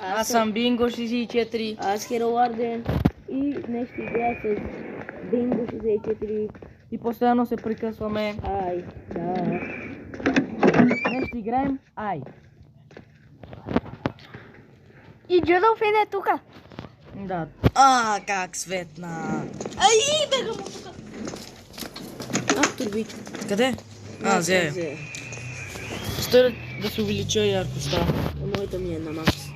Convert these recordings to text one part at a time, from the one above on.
Аз съм Бинго 64. Аз Херо Варден. И днес ще играя с Бинго 64. И постоянно се прекъсваме. Ай, да. Днес ще играем Ай. И Джудофин е тука. Да. Как светна. Ай, бегам от тука. Турбичка. Къде? Взе. Стой да се увелича яркостта. Моята ми е на макс.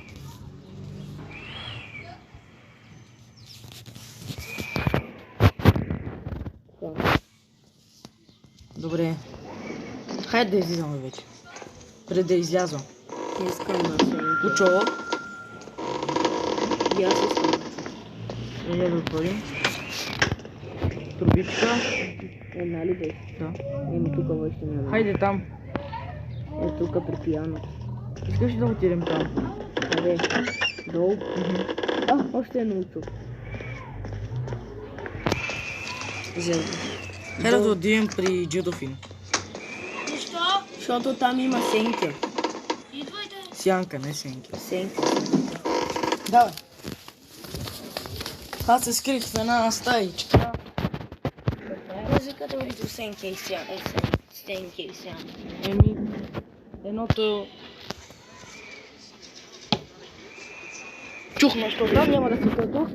Добре. Хайде да излизаме вече. Преди да излязвам. Не искам да се... Учо. И аз искам. Или да отворим. Турбичка. Една ли беше? Да. Еми тук въобще няма. Хайде там. Е тук при пияното. Искаш ли да отидем там? Къде? Долу? Още едно учо. Взел. Хайде да отидем при Джудофин. Защо? Защото там има сенка. Идвайте. Сянка, не сенки. Сенка. Давай. Аз се скрих в една стаичка. Музиката види сенка и сянка. Сенка и сянка. Еми, едното... Чух нещо там, няма да се тук.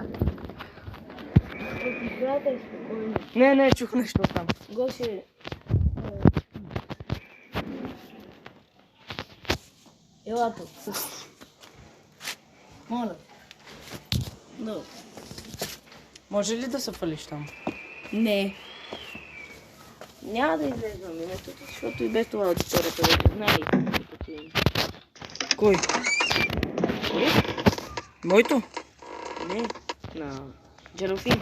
Играта е спокойно. Не, чух нещо там. Гоше... Ела тук. Моля. No. Може ли да се фалиш там? Не. Няма да излезвам името, защото и без това аудиторията вече знае името им. Кой? Моето? Не, на Джерофин.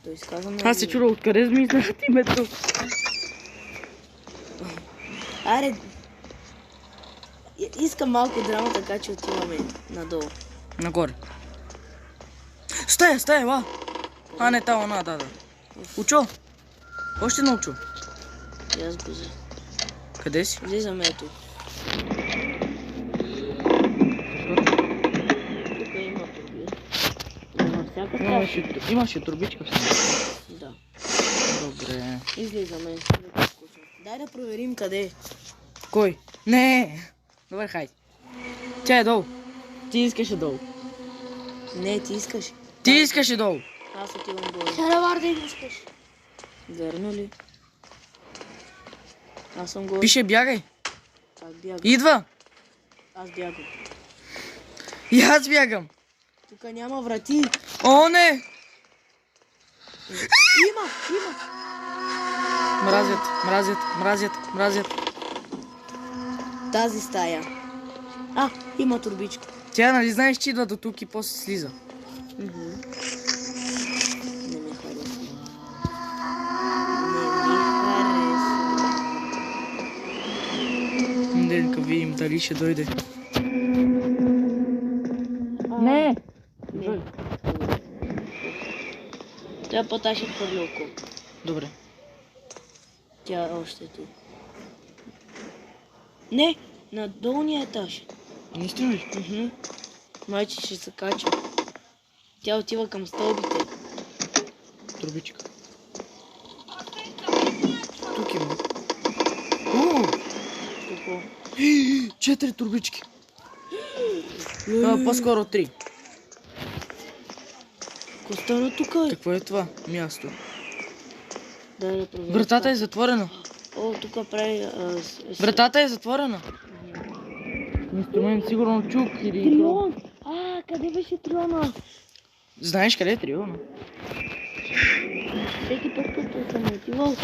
Той изказва много. Аз се чудя откъде ми знаят името. Аре, искам малко драма, така че отиваме надолу. Нагоре. Стая, ела! Не, та она, да. Учо! Още едно учо. И аз го взех. Къде си? Влизаме ето. Тук има турби. На всяка страна. Имаше турбичка в себе. Да. Добре. Излизаме. Дай да проверим къде е. Кой? Не! Добре, хайде. Тя е долу. Ти искаш долу. Не, ти искаш. Ти искаш долу. Аз отивам долу. Херо Варден искаш. Верно ли? Аз съм го... Пише бягай. Как бягам? Идва. Аз бягам. И аз бягам. Тук няма врати. О, не! Има! Мразят. Тази стая. Има турбичка. Тя нали знаеш, че идва до тук и после слиза. Не ме харесва. Нека видим дали ще дойде. Не! Не. Тя път аз ще хвърля око. Добре. Тя още е тук. Не! На долния етаж. Наистина ли? Майче ще се кача. Тя отива към стълбите. Турбичка. Тук има. Какво? 4 турбички. По-скоро 3. Какво стана тук? Какво е това място? Дай да проверя. Вратата е затворена. Тук прави... Вратата е затворена. Инструмент сигурно чук или... Трион! Къде беше триона? Знаеш къде е триона? Всеки път като съм отивал.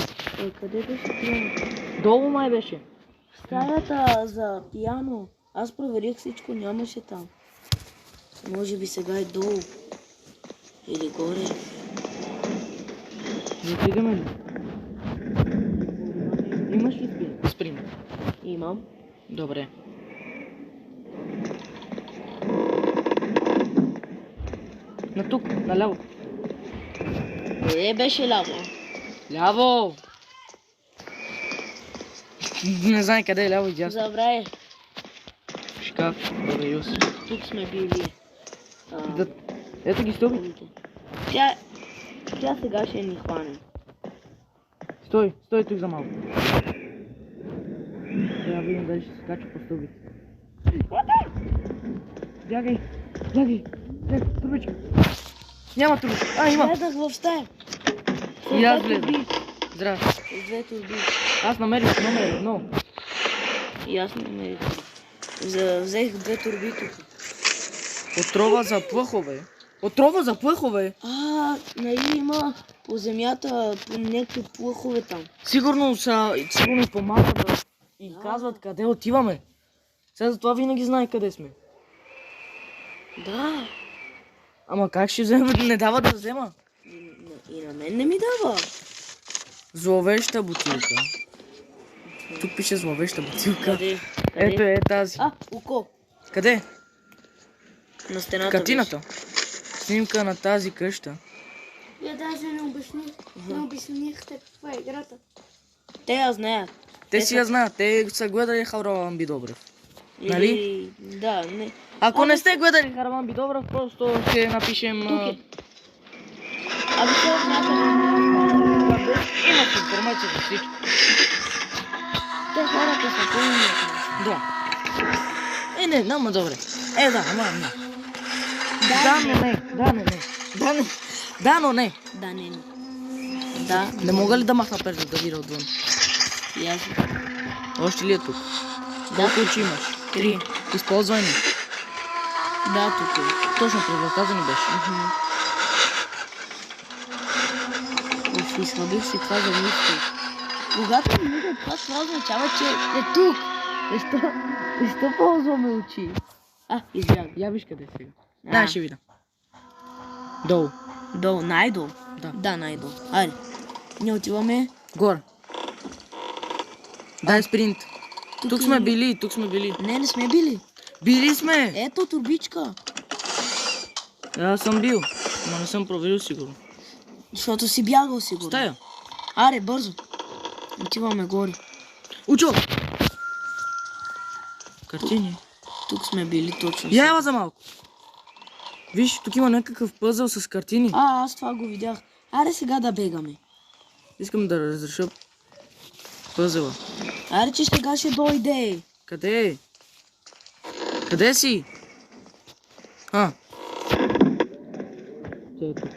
Къде беше триона? Долу май беше. Стаята за пияно. Аз проверих всичко, нямаше там. Може би сега е долу. Или горе. Не отидеме ли? Имаш ли спринт? Имам. Добре. На тук, наляво. Къде беше ляво? Ляво! Не знае къде е ляво и дясно. Забравя. шкаф, бабе Йосиф. Тук сме били. Да. Ето ги стоби. помните. Тя сега ще ни хване. Стой тук за малко. Трябва да видим дали ще се кача по стълбите. Бягай, турбичка. Няма турбичка. Има. Гледах в стая. И аз гледам. Здраве. С две турби. Аз намерих номер 1. И аз намерих. Взех две турби тук. Отрова за плъхове. Отрова за плъхове? Нали има по земята по някакви плъхове там. Сигурно помагат да и казват къде отиваме. Сега за това винаги знае къде сме. Да. Ама как ще взема? Не дава да взема. И на мен не ми дава. Зловеща бутилка. Тук пише зловеща бутилка. Къде? Ето е тази. Око. Къде? На стената. Картината. Снимка на тази къща. Я даже не обяснихте каква е играта. Те я знаят. Те си я знаят. Те са гледали Хараман Бидобрев. Нали? Да, не. Ако не сте гледали Хараман Бидобрев, просто ще напишем... Тук е. Ами се някъде. Имат информация за всички. Те хората са пълни. Да. Не, ама добре. Да, ама не. Да, но не. Да, не. Да. Не мога ли да махна през да видя отвън? Ясно. Още ли е тук? Колко очи имаш? 3. Използвай ни. Да, тук е. Точно през вратата ни беше. Изхвърлих си това за нищо. Когато ми мига това означава, че е тук. Защо ползваме очи? Избягам. Я виж къде е сега. Дай ще видя. Долу. Долу, най-долу? Да. Да, най-долу. Айде. Ние отиваме. Горе. Дай спринт. Тук сме били. Не сме били. Били сме! Ето турбичка. Аз съм бил. Но не съм проверил сигурно. Защото си бягал сигурно. Стая. Аре, бързо. Отиваме горе. Учо! Картини. Тук сме били точно. Я за малко. Виж, тук има някакъв пъзъл с картини. Аз това го видях. Аре сега да бегаме. Искам да разреша пъзела. Аре, че сега ще дойде. Къде е? Къде си? Тя е тук.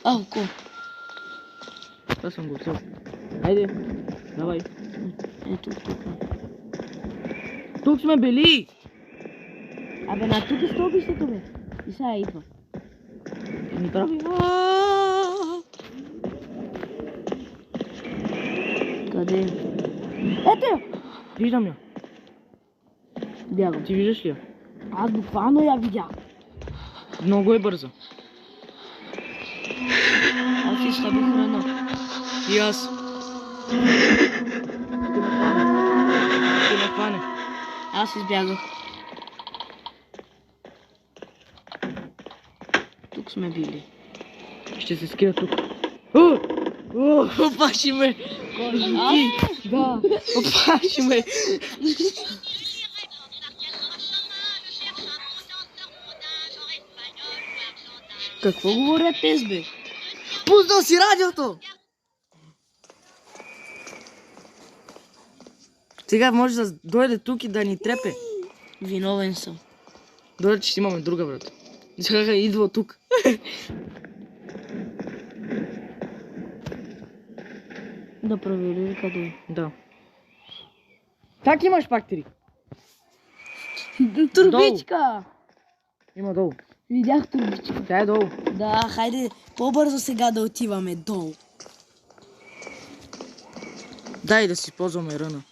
Око. Това съм го взел. Хайде, давай. Ето тук. Тук сме били! Абе, на тук е стълбището, бе. И сега идва. Ни прави. Къде? Ето я! Виждам я. Бягам. Ти виждаш ли я? Аз буквално я видях. Много е бърза. Аз си изхабих храна. И аз. Ще ме хване. Аз избягах. Тук сме били. Ще се скрия тук. Опаши ме! Да, опаши ме! Какво говорят тези, бе? Пуснал си радиото! Сега може да дойде тук и да ни трепе. Виновен съм. Дойде, че ще имаме друга, брат. Сега идва тук. Да проверим къде е. Да. Так имаш пак 3. Турбичка! Има долу. Видях турбичка. Тя е долу. Да, хайде по-бързо сега да отиваме долу. Дай да си ползваме ръна.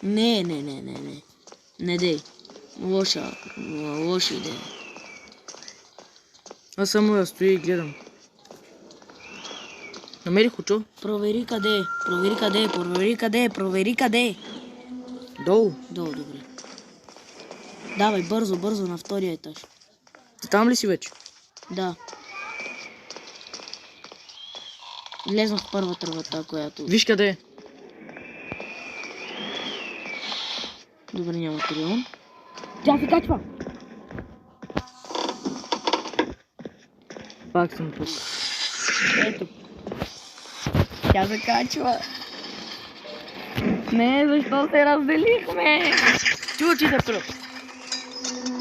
Не. Не дей. Лоша идея. Аз само я стоя и гледам. Намерих Учо. Провери къде. Долу. Долу, добре. Давай, бързо, на втория етаж. Ти там ли си вече? Да. Влезнах в първата врата, която... Виж къде е. Добре, няма трион. Тя се качва! Пак съм тук. Ето. Тя се качва. Не, защо се разделихме? Ти отиде пръв.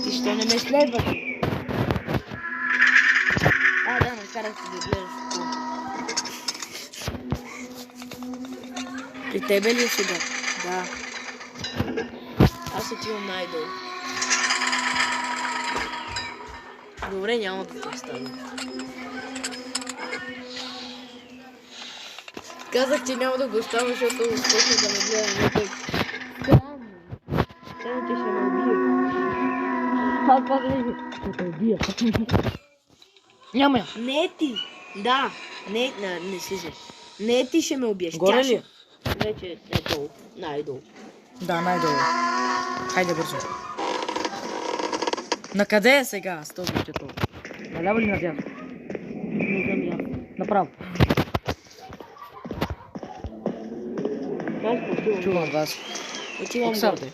Ти що не ме следваш? Да, ме карах да гледаш. При тебе ли е сега? Да. Аз отивам най-долу. Добре, няма да те оставя. Казах, че няма да го оставя, защото почна да ме гледа някой. Странно. Само че ще ме убие. Аз това да ще те убия. Няма я. Не ти! Да! Не слизай. Не ти ще ме убиеш. Горе Тя ли ще- е? Вече е долу. Най-долу. Да, най-долу. Хайде бързо. Накъде е сега стълбището? Наляво ли надясно? Не знам я. Направо. Аз отивам. Чувам вас. Отивам Оксарде. горе.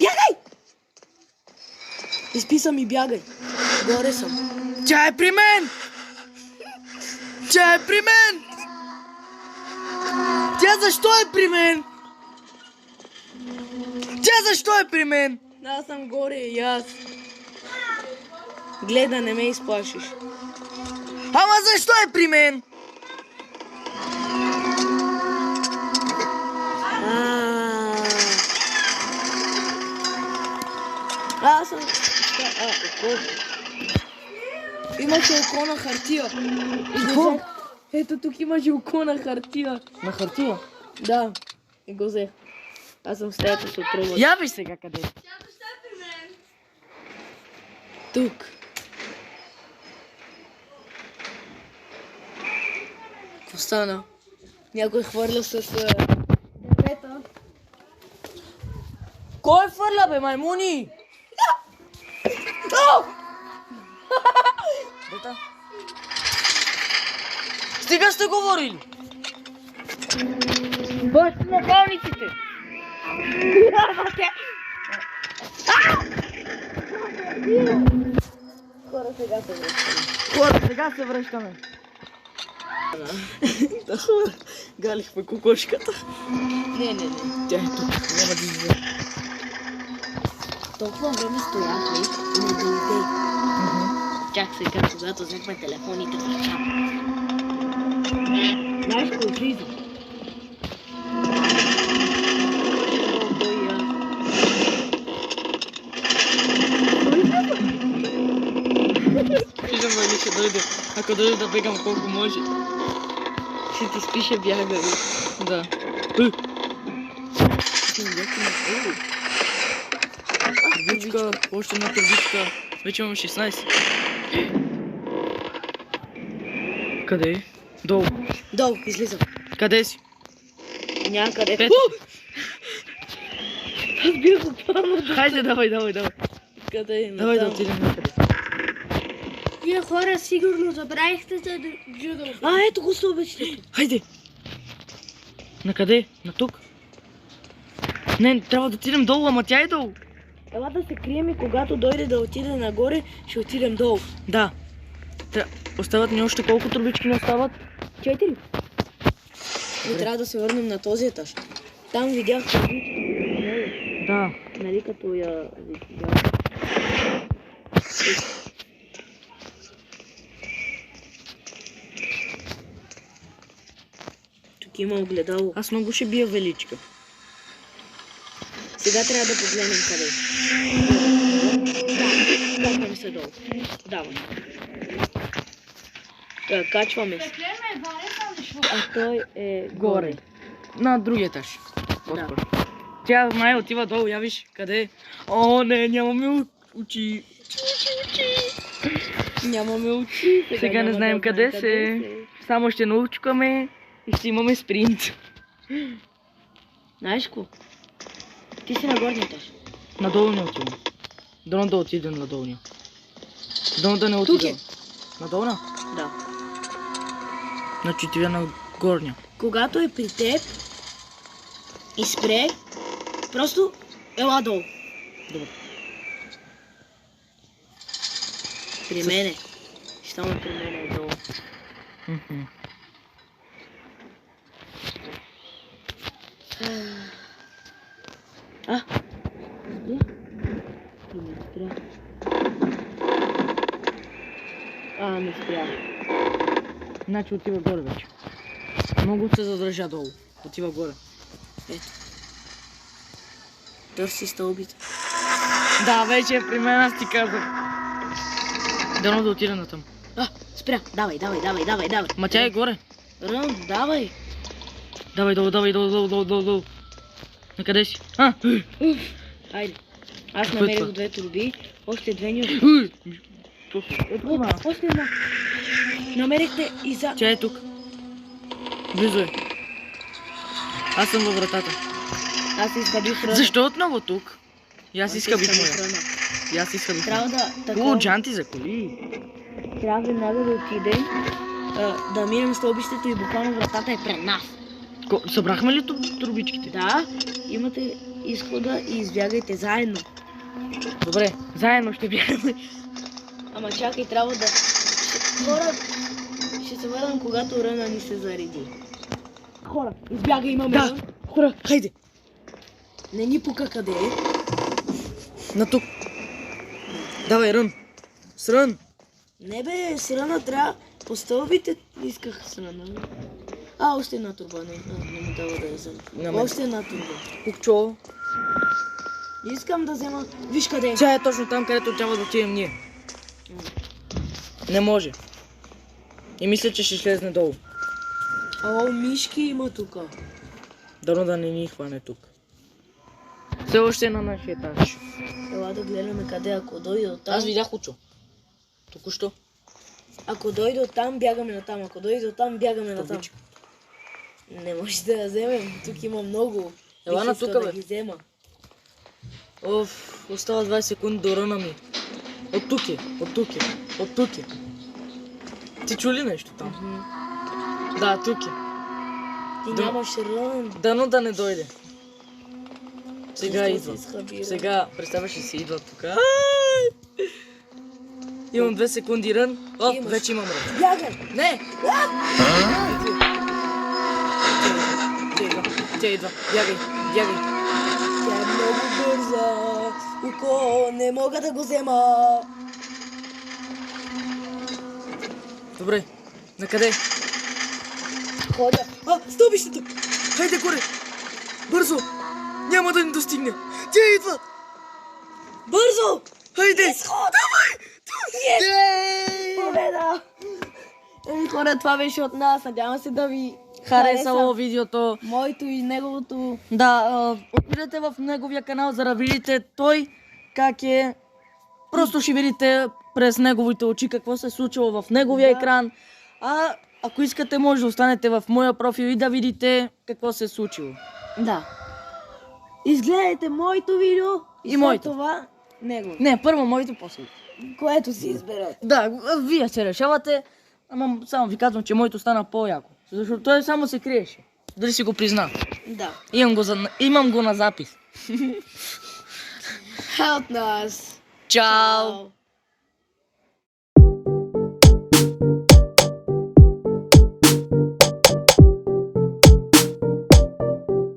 Бягай! Изписа ми бягай. Горе съм. Тя е при мен! Тя е при мен! Тя защо е при мен? Тя защо е при мен? Аз съм горе и аз. Гледа, не ме изплашиш. Ама защо е при мен? Аз съм... око. Имаше око на хартия. Какво? Ето тук имаше око на хартия. На хартия. Да. И го взех. Аз съм в стаята с отрова. Я виж сега къде е. Тук. Какво стана? Някой хвърля с... дървета. Кой фърля бе, маймуни? Дета. Стига сте говорили. Бъд на болниците. Хора, сега се връщаме. Хора, сега се връщаме. Да, хора. Галихме кокошката. Не. Тя е тук. Няма да излезе. Толкова време стояхме и не дойде. Чак сега, когато взехме телефоните в ръка. Знаеш кой излиза? Виждам, дали ще дойде. Ако дойде да бегам колко може. Ще ти спише бягали. Да. Турбичка, още една турбичка. Вече имаме 16. Къде е? Долу. Долу, излизам. Къде си? Някъде. Пет. Аз бях опарно. Хайде, давай. Къде е? Давай да Натам. отидем някъде. Вие хора сигурно забравихте за джудо. Ето го стълбището. Хайде! На къде? На тук? Не, трябва да отидем долу, ама тя е долу. Ела да се крием и когато дойде да отиде нагоре, ще отидем долу. Да. Остават ни още колко турбички ни остават? 4. И трябва да се върнем на този етаж. Там видях турбичка. Да. Нали като я видях. Тук има огледало. Аз много ще бия величка. Сега трябва да погледнем къде. Да, качваме се долу. Давай. Качваме се. А той е Горе. На другия етаж. Да. Тя май отива долу, я виж къде е. О, не, нямаме очи. Нямаме очи. Сега не знаем къде се. Само ще научкаме и ще имаме спринт. Знаеш ко? Ти си на горния етаж. На долния отивам. Дано да отидем на долния. Дано да не Тук отидем. е. На долна? Да. Значи отивя на горния. Когато е при теб и спре, просто ела долу. Добре. При мене. Щом е при мене е долу. Мгм. А? Спря? Не спря. Не спря. Значи отива горе вече. Много се задържа долу. Отива горе. Ето. Търси стълбите. Да, вече е при мен, аз ти казах. Дано да отида натам. Спря. Давай. Ма тя е горе. Рън, давай. Давай, долу. На къде си? Айде. Аз Какво е намерих това? две турби, още две ни. Ето има. Още една. Намерихте и за... Тя е тук. Близо е. Аз съм във вратата. Аз изхабих храна. Защо отново тук? И аз изхабих моя. храна. И аз изхабих моя. Трябва да... О, Такова, джанти за коли. трябва веднага да отидем, да минем стълбището и буквално вратата е пред нас. Събрахме ли трубичките? Да, имате изхода и избягайте заедно. Добре, заедно ще бягаме. Ама чакай, трябва да... Хора, ще се върнем, когато ръна ни се зареди. Хора, избягай, имаме Да, рън. хора, хайде. Не ни пука къде е. На тук. Давай, рън. С рън. Не бе, с ръна трябва... По стълбите исках с ръна. Още една турба, не ми дава да я взема. Няма. Още една турба. Кукчо. Искам да взема... Виж къде е. Тя е точно там, където трябва да отидем ние. Не може. И мисля, че ще слезне долу. Мишки има тука. Дано да не ни хване тук. Все още е на нашия етаж. Ела да гледаме къде, ако дойде оттам. Аз видях Учо. Току-що. Ако дойде оттам, бягаме натам. Ако дойде оттам, бягаме натам. Турбичка. Не може да я вземем. Тук има много. Ела Бих на искал тука, да бе. ги взема. Остава 20 секунди до ръна ми. От тук е. Ти чу ли нещо там? Да, тук е. Ти Да. нямаш рън. Дано да не дойде. Сега Защо идва. си изхабирал? Сега, представяш ли си, идва тук. Имам 2 секунди рън. Имаш. Вече имам рън. Бягай! Не! Тя идва. Бягай. Тя е много бърза. Уко, не мога да го взема. Добре. Накъде? Ходя. Стълбището! Хайде горе! Бързо! Няма да ни достигне! Тя идва! Бързо! Хайде! Давай! Победа! Хора, това беше от нас. Надявам се да ви Харесало видеото. моето и неговото. Да, отидете в неговия канал, за да видите той как е. Просто ще видите през неговите очи какво се е случило в неговия екран. А ако искате, може да останете в моя профил и да видите какво се е случило. Да. Изгледайте моето видео и след моето. това негово. Не, първо моето, после. Което си изберете. Да, вие се решавате, ама само ви казвам, че моето стана по-яко. Защото той само се криеше. Дали си го призна? Да. Имам го на запис. Help нас. Чао!